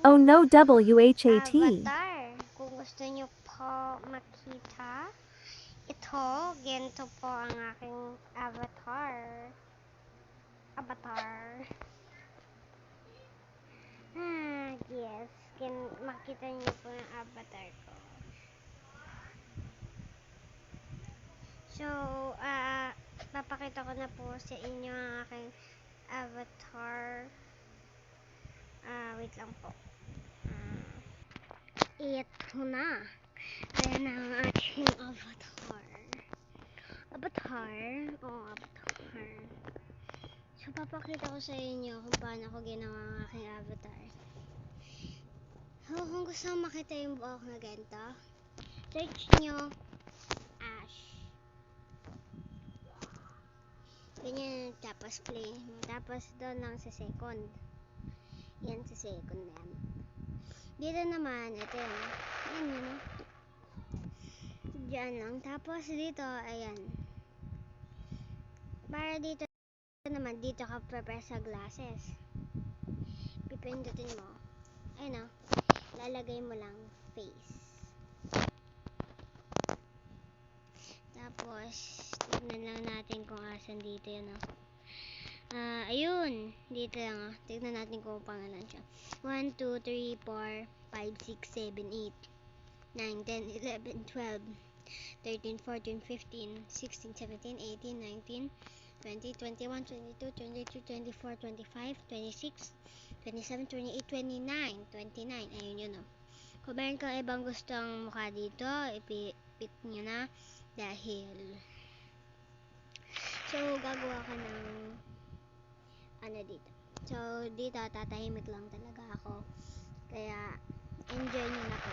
Oh no, WHAT. avatar. Kung gusto nyo po makita, ito, ganito po ang aking avatar. Yes. Makita nyo po yung avatar ko. So, papakita ko na po sa inyo ang aking avatar. Wait lang po. Ito na. Ayan ang aking avatar. Avatar. So, papakita ko sa inyo kung paano ko ginawa ang aking avatar. So, kung gusto mo makita yung buhok na ganito, search nyo Ash. Ganyan, tapos play. Tapos doon lang sa second. Yan sa second na yan. Dito naman, ito yan. Ayan yun. Diyan lang. Tapos dito, ayan. Para dito naman, dito ka prepare sa glasses. Pipindutin mo. Ayun o. Lalagay mo lang face. Tapos, tignan lang natin kung asan dito yun o. Ayun. Dito lang o. Tignan natin kung pangalan siya. 1, 2, 3, 4, 5, 6, 7, 8, 9, 10, 11, 12, 13, 14, 15, 16, 17, 18, 19, 20, 21, 22, 23, 24, 25, 26, 27, 28, 29, 29. Ayun yun o. Kung meron kang ibang gustong mukha dito, ipit nyo na. Dahil, so, gagawa ka ng, dito. So, dito, tatahimik lang talaga ako. Kaya, enjoy nyo na po.